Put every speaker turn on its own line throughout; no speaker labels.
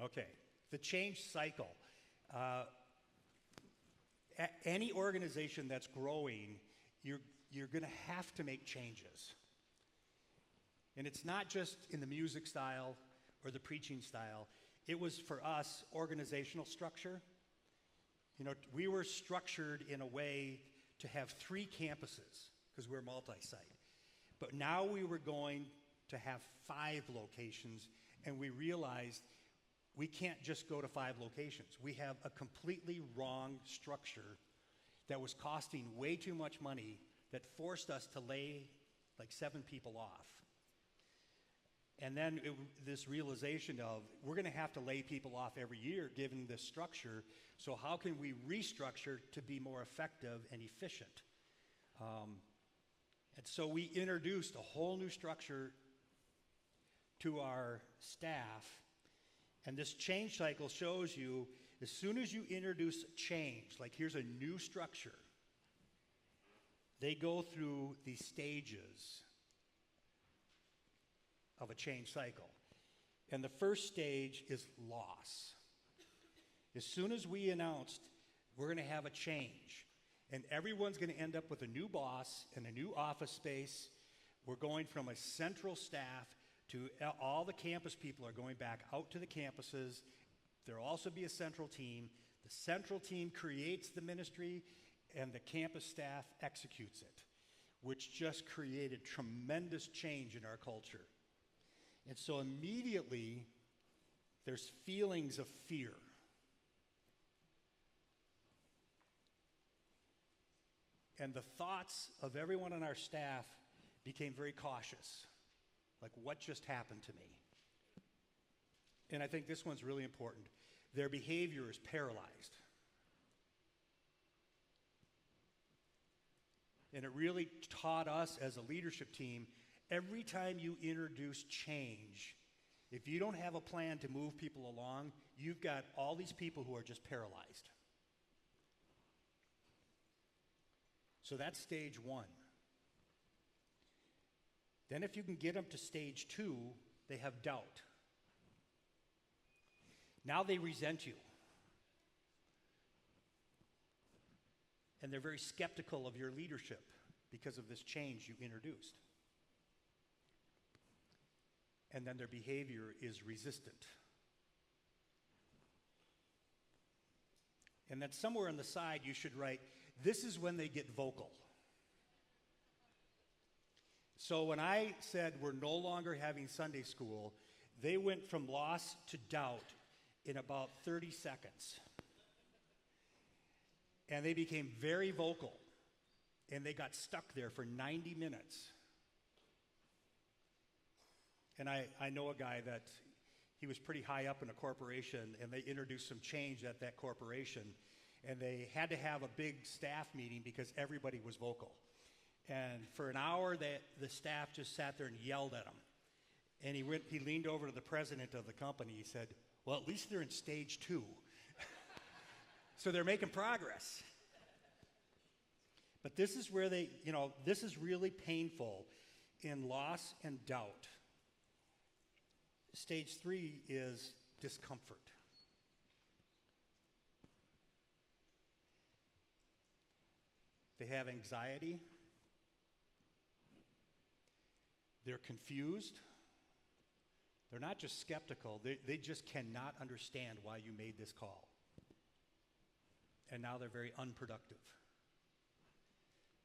Okay, the change cycle. Any organization that's growing, you're going to have to make changes. And it's not just in the music style or the preaching style. It was, for us, organizational structure. You know, we were structured in a way to have 3 campuses because we're multi-site. But now we were going to have 5 locations, and we realized we can't just go to 5 locations. We have a completely wrong structure that was costing way too much money that forced us to lay like 7 people off. And then this realization of we're going to have to lay people off every year given this structure, so how can we restructure to be more effective and efficient? And so we introduced a whole new structure to our staff, and this change cycle shows you as soon as you introduce change, like here's a new structure, they go through these stages of a change cycle. And the first stage is loss. As soon as we announced we're going to have a change, and everyone's going to end up with a new boss and a new office space, we're going from a central staff to all the campus people are going back out to the campuses. There'll also be a central team. The central team creates the ministry, and the campus staff executes it, which just created tremendous change in our culture. And so immediately, there's feelings of fear. And the thoughts of everyone on our staff became very cautious. Like, what just happened to me? And I think this one's really important. Their behavior is paralyzed. And it really taught us as a leadership team, every time you introduce change, if you don't have a plan to move people along, you've got all these people who are just paralyzed. So that's stage 1. Then if you can get them to stage 2, they have doubt. Now they resent you. And they're very skeptical of your leadership because of this change you introduced. And then their behavior is resistant. And then somewhere on the side you should write, this is when they get vocal. So when I said we're no longer having Sunday school, they went from loss to doubt in about 30 seconds. And they became very vocal. And they got stuck there for 90 minutes. And I know a guy that he was pretty high up in a corporation, and they introduced some change at that corporation. And they had to have a big staff meeting because everybody was vocal. And for an hour, the staff just sat there and yelled at him. And he leaned over to the president of the company. He said, well, at least they're in stage 2. So they're making progress. But this is where this is really painful in loss and doubt. Stage 3 is discomfort. They have anxiety. They're confused. They're not just skeptical, they just cannot understand why you made this call. And now they're very unproductive.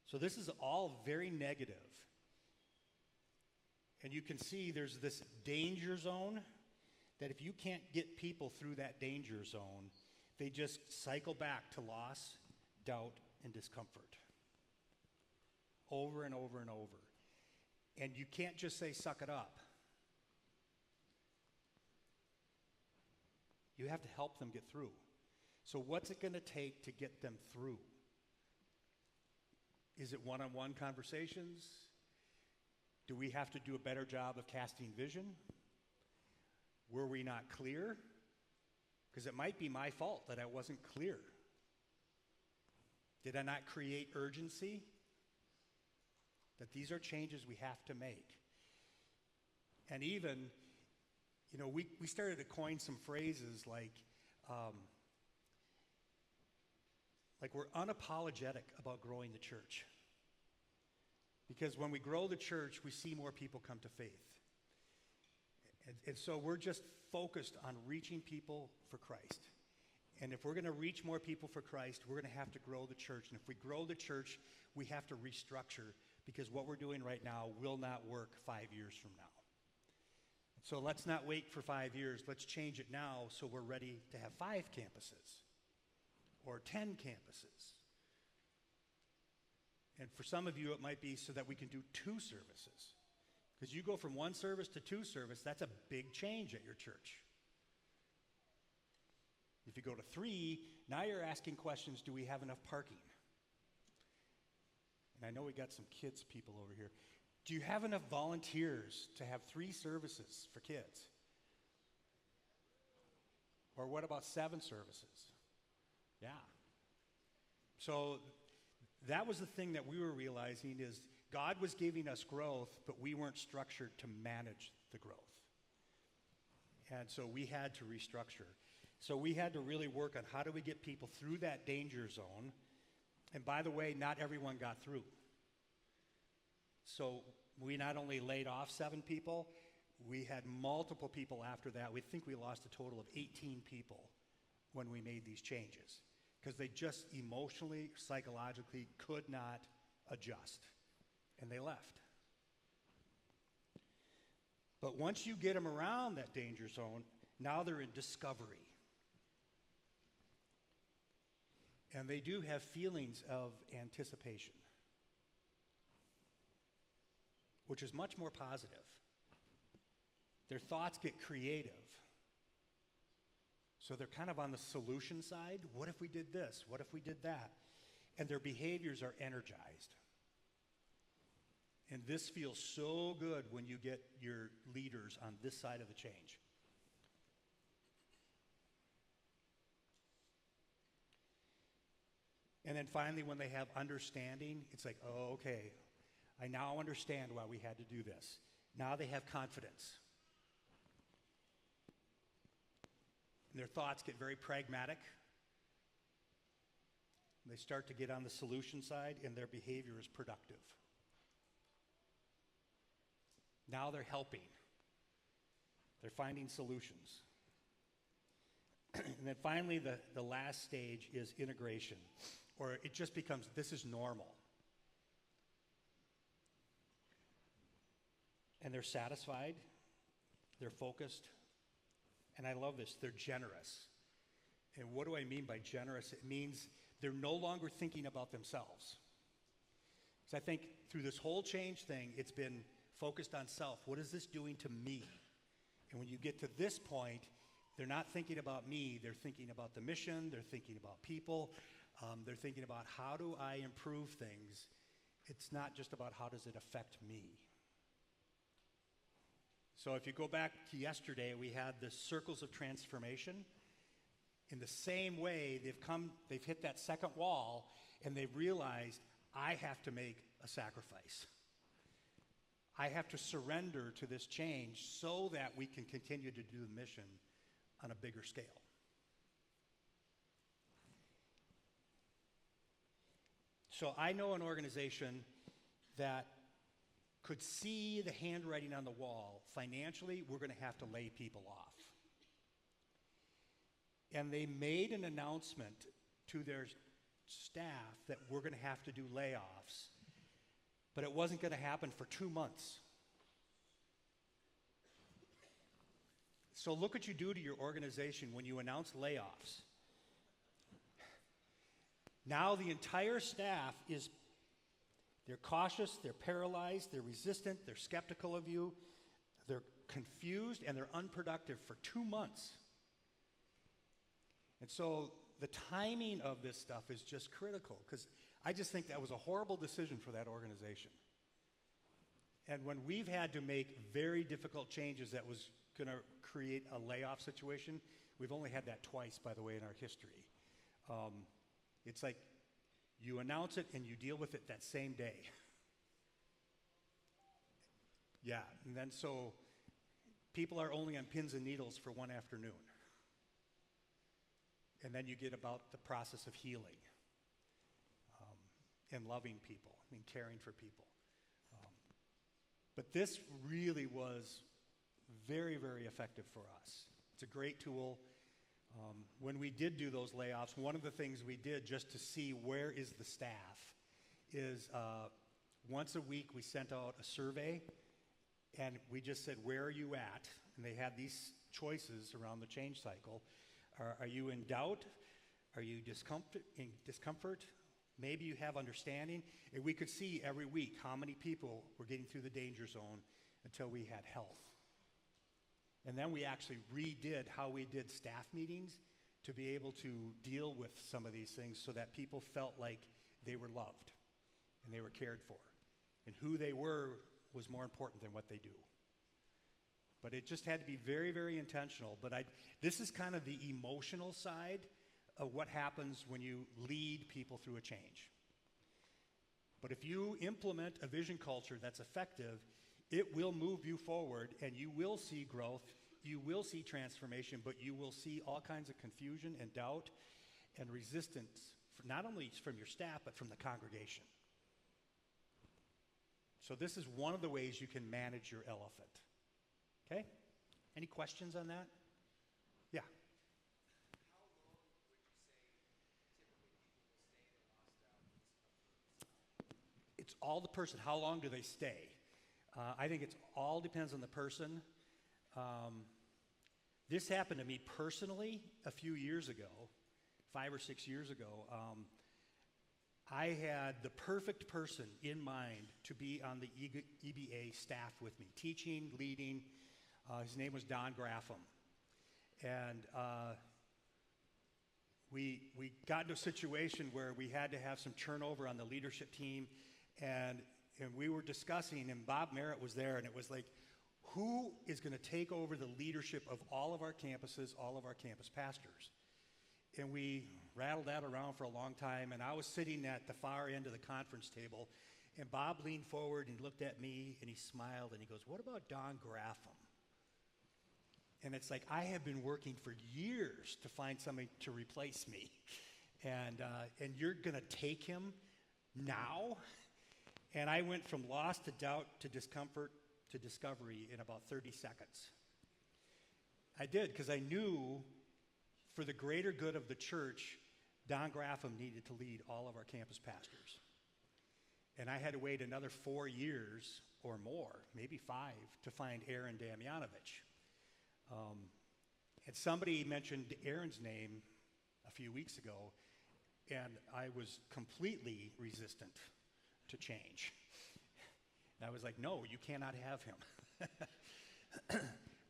So this is all very negative. And you can see there's this danger zone that if you can't get people through that danger zone, they just cycle back to loss, doubt, and discomfort. Over and over and over. And you can't just say, suck it up. You have to help them get through. So what's it going to take to get them through? Is it one-on-one conversations? Do we have to do a better job of casting vision? Were we not clear? Because it might be my fault that I wasn't clear. Did I not create urgency? That these are changes we have to make. And even, we started to coin some phrases like we're unapologetic about growing the church. Because when we grow the church, we see more people come to faith. And so we're just focused on reaching people for Christ. And if we're going to reach more people for Christ, we're going to have to grow the church. And if we grow the church, we have to restructure, because what we're doing right now will not work 5 years from now. So let's not wait for 5 years. Let's change it now so we're ready to have 5 campuses or 10 campuses. And for some of you, it might be so that we can do 2 services. Because you go from 1 service to 2 service, that's a big change at your church. If you go to 3, now you're asking questions, do we have enough parking? And I know we got some kids people over here. Do you have enough volunteers to have 3 services for kids? Or what about 7 services? Yeah. So that was the thing that we were realizing, is God was giving us growth, but we weren't structured to manage the growth. And so we had to restructure. So we had to really work on how do we get people through that danger zone. And by the way, not everyone got through. So we not only laid off 7 people, we had multiple people after that. We think we lost a total of 18 people when we made these changes, because they just emotionally, psychologically could not adjust, and they left. But once you get them around that danger zone, now they're in discovery. And they do have feelings of anticipation, which is much more positive. Their thoughts get creative. So they're kind of on the solution side. What if we did this? What if we did that? And their behaviors are energized. And this feels so good when you get your leaders on this side of the change. And then finally, when they have understanding, it's like, oh, okay, I now understand why we had to do this. Now they have confidence. And their thoughts get very pragmatic. They start to get on the solution side, and their behavior is productive. Now they're helping. They're finding solutions. And then finally, the last stage is integration, or it just becomes, this is normal. And they're satisfied, they're focused, and I love this, they're generous. And what do I mean by generous? It means they're no longer thinking about themselves. So I think through this whole change thing, it's been focused on self. What is this doing to me? And when you get to this point, they're not thinking about me, they're thinking about the mission, they're thinking about people, they're thinking about how do I improve things. It's not just about how does it affect me. So if you go back to yesterday, we had the circles of transformation. In the same way, they've hit that second wall, and they've realized, I have to make a sacrifice. I have to surrender to this change so that we can continue to do the mission on a bigger scale. So I know an organization that could see the handwriting on the wall. Financially, we're going to have to lay people off. And they made an announcement to their staff that we're going to have to do layoffs, but it wasn't going to happen for 2 months. So look what you do to your organization when you announce layoffs. Now the entire staff they're cautious, they're paralyzed, they're resistant, they're skeptical of you, they're confused, and they're unproductive for 2 months. And so the timing of this stuff is just critical, because I just think that was a horrible decision for that organization. And when we've had to make very difficult changes that was going to create a layoff situation, we've only had that twice, by the way, in our history. It's like you announce it and you deal with it that same day. Yeah, and then so people are only on pins and needles for one afternoon. And then you get about the process of healing and loving people, caring for people. But this really was very, very effective for us. It's a great tool. When we did do those layoffs, one of the things we did just to see where is the staff is once a week we sent out a survey and we just said, where are you at? And they had these choices around the change cycle. Are you in doubt? Are you in discomfort? Maybe you have understanding. And we could see every week how many people were getting through the danger zone until we had health. And then we actually redid how we did staff meetings to be able to deal with some of these things so that people felt like they were loved and they were cared for. And who they were was more important than what they do. But it just had to be very, very intentional. But this is kind of the emotional side of what happens when you lead people through a change. But if you implement a vision culture that's effective, it will move you forward and you will see growth, you will see transformation, but you will see all kinds of confusion and doubt and resistance, not only from your staff, but from the congregation. So this is one of the ways you can manage your elephant. Okay? Any questions on that? Yeah.
How long would you say typically people will stay in a lost discomfort?
It's all the person. How long do they stay? I think it all depends on the person. This happened to me personally a few years ago, 5 or 6 years ago. I had the perfect person in mind to be on the EBA staff with me, teaching, leading. His name was Don Graffam. And we got into a situation where we had to have some turnover on the leadership team, and we were discussing, and Bob Merritt was there, and it was like, who is going to take over the leadership of all of our campuses, all of our campus pastors? And we rattled that around for a long time, and I was sitting at the far end of the conference table, and Bob leaned forward and looked at me, and he smiled, and he goes, what about Don Graffam? And it's like, I have been working for years to find somebody to replace me, and you're going to take him now? And I went from loss to doubt to discomfort to discovery in about 30 seconds. I did, because I knew for the greater good of the church, Don Graffam needed to lead all of our campus pastors. And I had to wait another 4 years or more, maybe 5, to find Aaron Damjanovic. And somebody mentioned Aaron's name a few weeks ago, and I was completely resistant to change. And I was like, no, you cannot have him.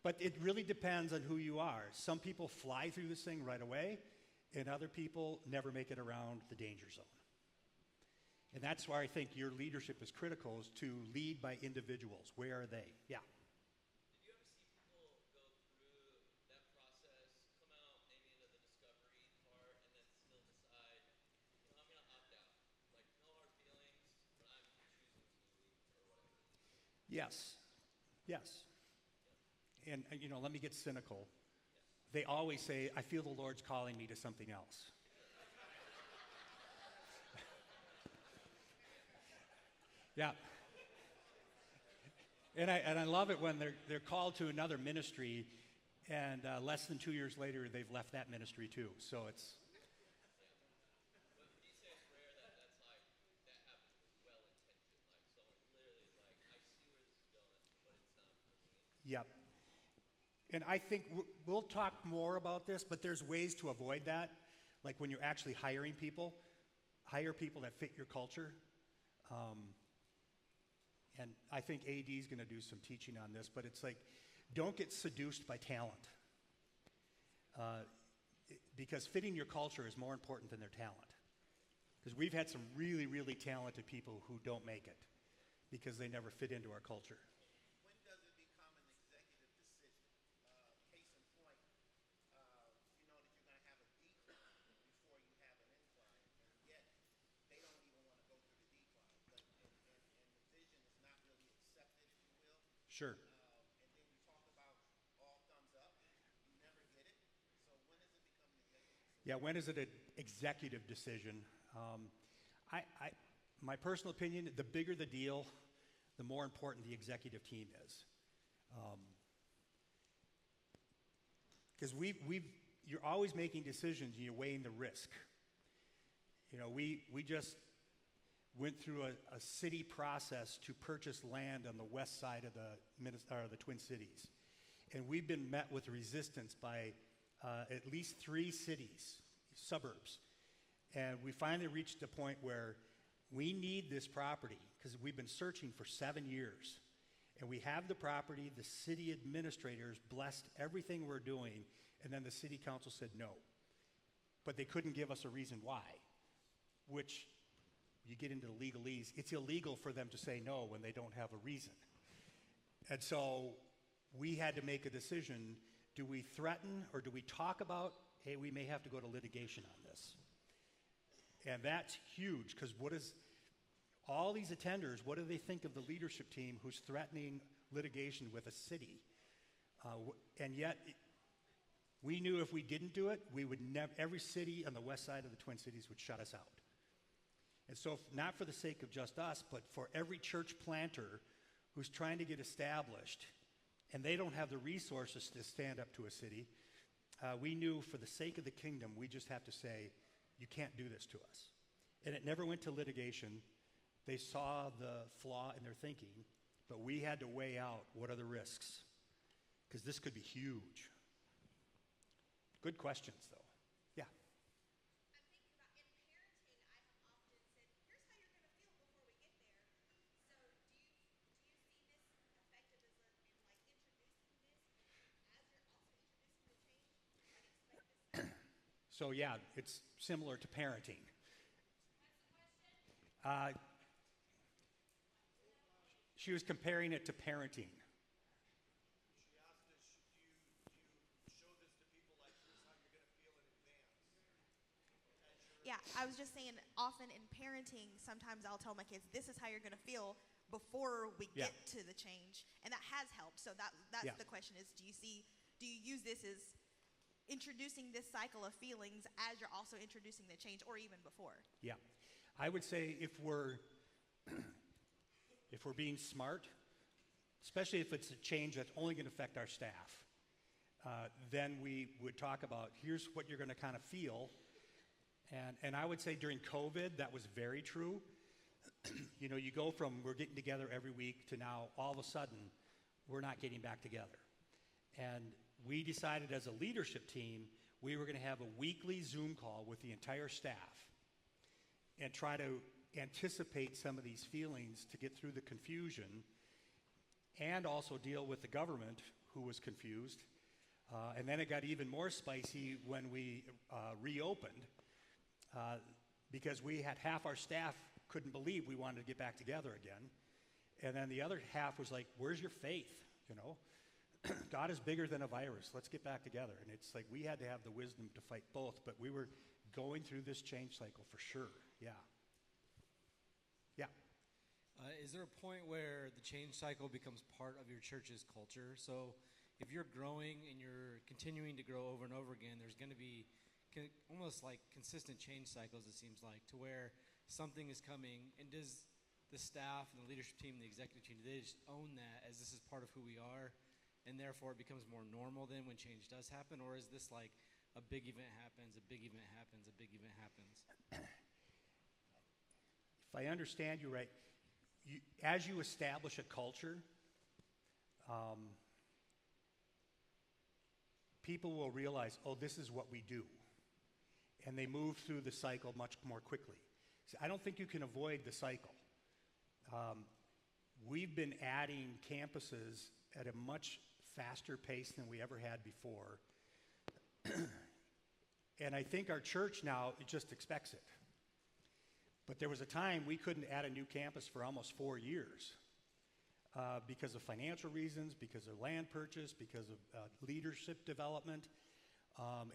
But it really depends on who you are. Some people fly through this thing right away, and other people never make it around the danger zone. And that's why I think your leadership is critical, is to lead by individuals. Where are they? Yeah.
Did you ever see people go through that process, come out maybe into the discovery part, and then still decide, I'm going to opt out? Like, no hard feelings, but I'm choosing to leave or whatever.
Yes. Yes. And let me get cynical. They always say, I feel the Lord's calling me to something else. Yeah. And I love it when they're called to another ministry, and less than 2 years later, they've left that ministry too. So it's...
But would you say it's rare that that happens with well-intentioned? Like, someone literally is like, I see where this is going, but it's not for me.
Yep. And I think we'll talk more about this, but there's ways to avoid that. Like when you're actually hiring people, hire people that fit your culture. And I think AD is going to do some teaching on this, but it's like, don't get seduced by talent. Because fitting your culture is more important than their talent. Because we've had some really, really talented people who don't make it because they never fit into our culture.
When does it become an executive decision? Case in point, you know that you're going to have a decline before you have an incline, and yet they don't even want to go through the decline. And the vision is not really accepted, if you will.
Sure.
And then you talk about
Yeah, when is it an executive decision? My personal opinion, the bigger the deal, the more important the executive team is. Because you're always making decisions and you're weighing the risk. You know, we just went through a city process to purchase land on the west side of the Twin Cities. And we've been met with resistance by at least 3 cities, suburbs. And we finally reached a point where we need this property because we've been searching for 7 years. And we have the property, the city administrators blessed everything we're doing, and then the city council said no. But they couldn't give us a reason why, which you get into the legalese. It's illegal for them to say no when they don't have a reason. And so we had to make a decision. Do we threaten or do we talk about, hey, we may have to go to litigation on this? And that's huge because what is all these attenders, what do they think of the leadership team who's threatening litigation with a city? And yet, we knew if we didn't do it, we would every city on the west side of the Twin Cities would shut us out. And so, not for the sake of just us, but for every church planter who's trying to get established, and they don't have the resources to stand up to a city, we knew for the sake of the kingdom, we just have to say, you can't do this to us. And it never went to litigation. They saw the flaw in their thinking, but we had to weigh out what are the risks, because this could be huge. Good questions, though. Yeah.
I'm thinking about in parenting, I have often said, here's how you're going to feel before we get there. So do you see this effective as in like introducing this as you're also introducing the change? Like expect this.
So, yeah, it's similar to parenting. She was comparing it to parenting.
She asked us, do you show this to people like here's how you're going to feel in advance?
Yeah, I was just saying, often in parenting, sometimes I'll tell my kids, this is how you're going to feel before we
Yeah.
get to the change. And that has helped. So that's
Yeah.
the question is, do you use this as introducing this cycle of feelings as you're also introducing the change or even before?
Yeah. I would say if we're being smart, especially if it's a change that's only going to affect our staff, then we would talk about here's what you're going to kind of feel. And I would say during COVID, that was very true. You know, you go from we're getting together every week to now all of a sudden we're not getting back together. And we decided as a leadership team we were going to have a weekly Zoom call with the entire staff and try to anticipate some of these feelings to get through the confusion and also deal with the government who was confused. And then it got even more spicy when we reopened because we had half our staff couldn't believe we wanted to get back together again. And then the other half was like, where's your faith? You know, God is bigger than a virus. Let's get back together. And it's like we had to have the wisdom to fight both, but we were going through this change cycle for sure. Yeah. Yeah.
Is there a point where the change cycle becomes part of your church's culture? So if you're growing and you're continuing to grow over and over again, there's going to be almost like consistent change cycles, it seems like, to where something is coming. And does the staff and the leadership team and the executive team, do they just own that as this is part of who we are, and therefore it becomes more normal then when change does happen? Or is this like a big event happens, a big event happens, a big event happens?
If I understand you right, as you establish a culture, people will realize, oh, this is what we do. And they move through the cycle much more quickly. So I don't think you can avoid the cycle. We've been adding campuses at a much faster pace than we ever had before. And I think our church now, it just expects it. But there was a time we couldn't add a new campus for almost 4 years because of financial reasons, because of land purchase, because of leadership development.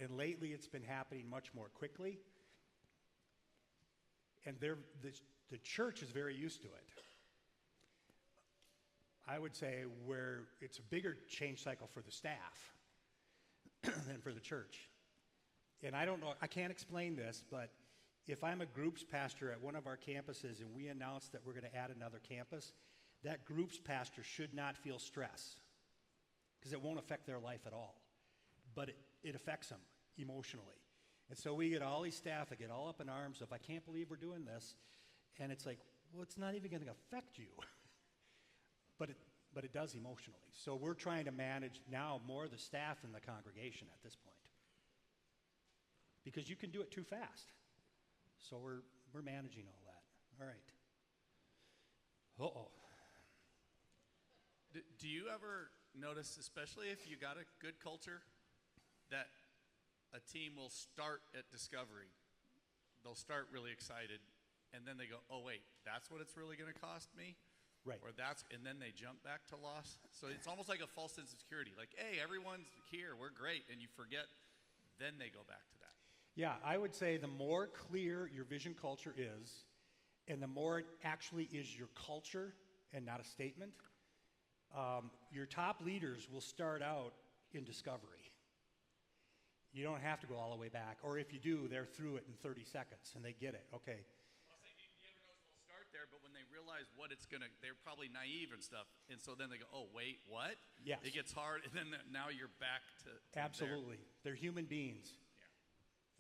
And lately it's been happening much more quickly. And the church is very used to it. I would say where it's a bigger change cycle for the staff than for the church. And I don't know, I can't explain this, but if I'm a groups pastor at one of our campuses and we announce that we're going to add another campus, that groups pastor should not feel stress because it won't affect their life at all. But it affects them emotionally. And so we get all these staff that get all up in arms of, I can't believe we're doing this. And it's like, well, it's not even going to affect you. but it does emotionally. So we're trying to manage now more the staff than the congregation at this point. Because you can do it too fast. So we're managing all that. All right. Uh-oh.
Do you ever notice, especially if you got a good culture, that a team will start at discovery? They'll start really excited, and then they go, oh, wait, that's what it's really going to cost me?
Right.
And then they jump back to loss. So it's almost like a false sense of security. Like, hey, everyone's here, we're great, and you forget, then they go back to that.
Yeah, I would say the more clear your vision culture is, and the more it actually is your culture and not a statement, your top leaders will start out in discovery. You don't have to go all the way back. Or if you do, they're through it in 30 seconds, and they get it. Okay.
I'll say, you ever notice they'll start there, but when they realize what it's going to, they're probably naive and stuff. And so then they go, oh, wait, what?
Yes.
It gets hard, and then now you're back to
Absolutely.
there.
They're human beings.
Yeah.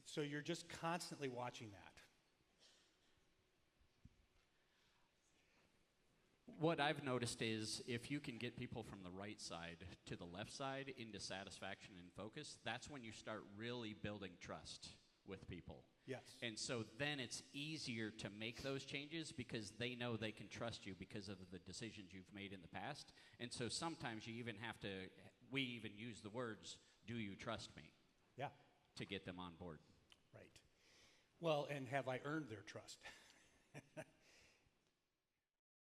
So you're just constantly watching that.
What I've noticed is if you can get people from the right side to the left side into satisfaction and focus, that's when you start really building trust with people.
Yes.
And so then it's easier to make those changes because they know they can trust you because of the decisions you've made in the past. And so sometimes you even have to, we even use the words, do you trust me?
Yeah.
To get them on board.
Right. Well, and have I earned their trust?